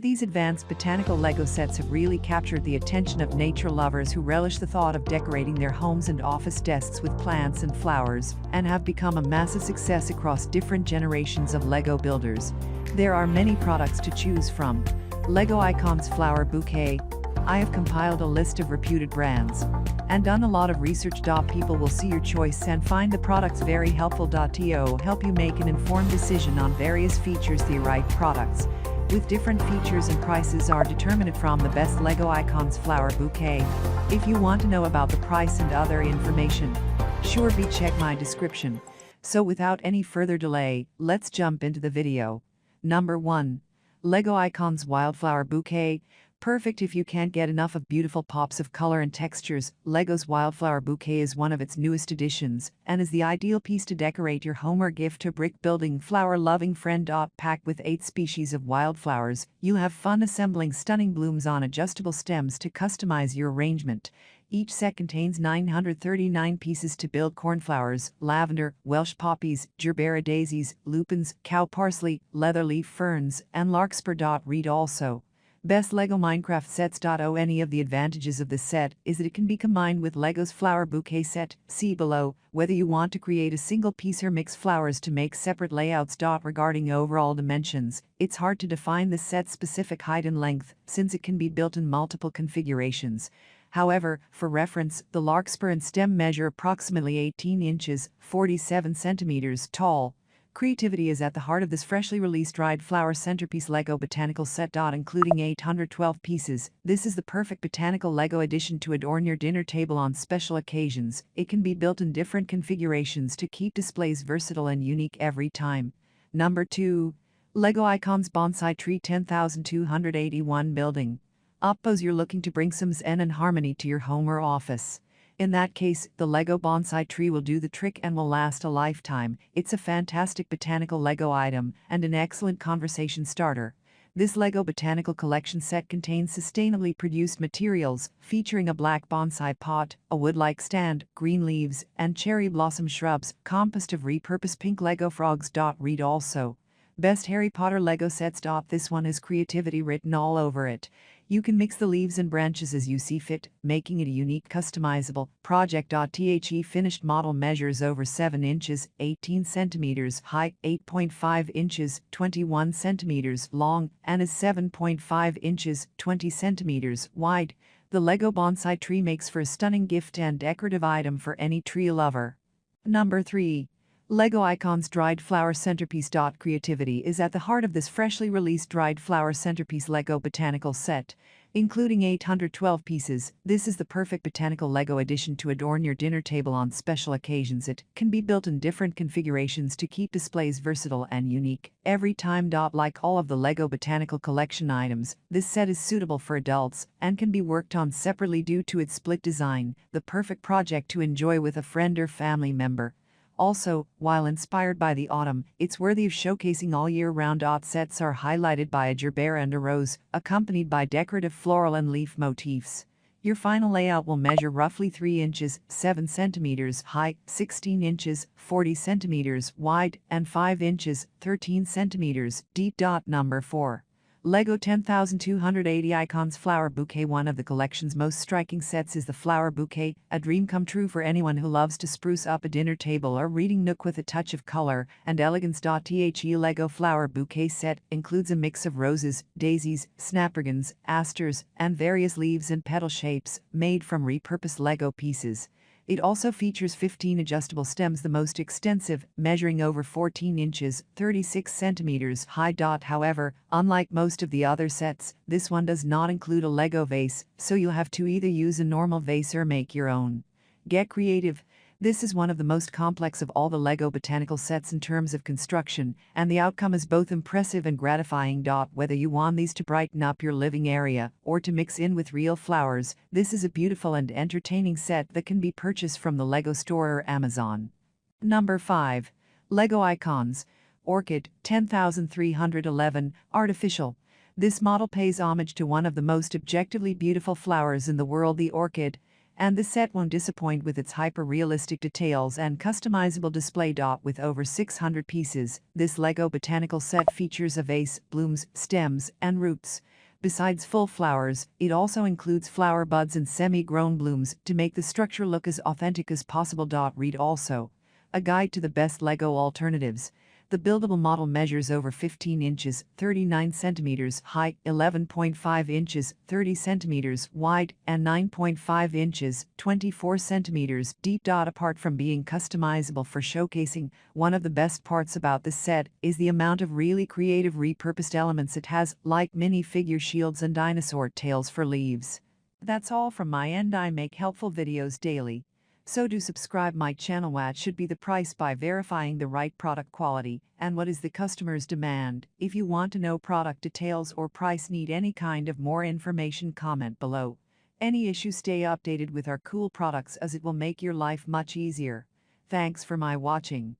These advanced botanical LEGO sets have really captured the attention of nature lovers who relish the thought of decorating their homes and office desks with plants and flowers, and have become a massive success across different generations of LEGO builders. There are many products to choose from. LEGO Icons Flower Bouquet. I have compiled a list of reputed brands and done a lot of research. People will see your choice and find the products very helpful. To help you make an informed decision on various features. The right products with different features and prices are determined from the best LEGO Icons Flower Bouquet. If you want to know about the price and other information, sure be check my description. So without any further delay, let's jump into the video. Number 1. LEGO Icons Wildflower Bouquet. Perfect if you can't get enough of beautiful pops of color and textures. LEGO's Wildflower Bouquet is one of its newest additions and is the ideal piece to decorate your home or gift to a brick-building, flower-loving friend. Packed with 8 species of wildflowers, you'll have fun assembling stunning blooms on adjustable stems to customize your arrangement. Each set contains 939 pieces to build cornflowers, lavender, Welsh poppies, gerbera daisies, lupins, cow parsley, leatherleaf ferns, and larkspur. Read also. Best LEGO Minecraft sets. Any of the advantages of this set is that it can be combined with LEGO's Flower Bouquet set. See below, whether you want to create a single piece or mix flowers to make separate layouts. Regarding overall dimensions, it's hard to define the set's specific height and length, since it can be built in multiple configurations. However, for reference, the larkspur and stem measure approximately 18 inches, 47 centimeters tall. Creativity is at the heart of this freshly released dried flower centerpiece LEGO Botanical Set. Including 812 pieces, this is the perfect botanical LEGO addition to adorn your dinner table on special occasions. It can be built in different configurations to keep displays versatile and unique every time. Number 2. LEGO Icons Bonsai Tree 10281 Building. Suppose you're looking to bring some zen and harmony to your home or office. In that case, the LEGO Bonsai tree will do the trick and will last a lifetime. It's a fantastic botanical LEGO item and an excellent conversation starter. This LEGO Botanical Collection set contains sustainably produced materials, featuring a black bonsai pot, a wood-like stand, green leaves, and cherry blossom shrubs, composed of repurposed pink LEGO frogs. Read also. Best Harry Potter LEGO sets. This one has creativity written all over it. You can mix the leaves and branches as you see fit, making it a unique customizable project. The finished model measures over 7 inches, 18 centimeters high, 8.5 inches, 21 centimeters long, and is 7.5 inches, 20 centimeters wide. The LEGO Bonsai tree makes for a stunning gift and decorative item for any tree lover. Number 3. LEGO Icons Dried Flower Centerpiece. Creativity is at the heart of this freshly released dried flower centerpiece LEGO Botanical Set. Including 812 pieces, this is the perfect botanical LEGO addition to adorn your dinner table on special occasions. It can be built in different configurations to keep displays versatile and unique every time. Like all of the LEGO Botanical Collection items, this set is suitable for adults and can be worked on separately due to its split design, the perfect project to enjoy with a friend or family member. Also, while inspired by the autumn, it's worthy of showcasing all year round. Sets are highlighted by a gerbera and a rose, accompanied by decorative floral and leaf motifs. Your final layout will measure roughly 3 inches, 7 centimeters high, 16 inches, 40 centimeters wide, and 5 inches, 13 centimeters deep. Number 4. LEGO 10280 Icons Flower Bouquet. One of the collection's most striking sets is the Flower Bouquet, a dream come true for anyone who loves to spruce up a dinner table or reading nook with a touch of color and elegance. The LEGO Flower Bouquet set includes a mix of roses, daisies, snapdragons, asters, and various leaves and petal shapes, made from repurposed LEGO pieces. It also features 15 adjustable stems, the most extensive, measuring over 14 inches, 36 centimeters high. However, unlike most of the other sets, this one does not include a LEGO vase, so you'll have to either use a normal vase or make your own. Get creative. This is one of the most complex of all the LEGO botanical sets in terms of construction, and the outcome is both impressive and gratifying. Whether you want these to brighten up your living area or to mix in with real flowers, this is a beautiful and entertaining set that can be purchased from the LEGO store or Amazon. Number 5. LEGO Icons Orchid 10311 Artificial. This model pays homage to one of the most objectively beautiful flowers in the world, the orchid, And this set won't disappoint with its hyper-realistic details and customizable display. With over 600 pieces, this LEGO botanical set features a vase, blooms, stems, and roots. Besides full flowers, it also includes flower buds and semi-grown blooms to make the structure look as authentic as possible. Read also a guide to the best LEGO alternatives. The buildable model measures over 15 inches, 39 centimeters high, 11.5 inches, 30 centimeters wide, and 9.5 inches, 24 centimeters deep. Apart from being customizable for showcasing, one of the best parts about this set is the amount of really creative repurposed elements it has, like mini figure shields and dinosaur tails for leaves. That's all from my end. I make helpful videos daily, so do subscribe my channel. What should be the price by verifying the right product quality and what is the customer's demand. If you want to know product details or price, need any kind of more information, comment below. Any issue, stay updated with our cool products as it will make your life much easier. Thanks for my watching.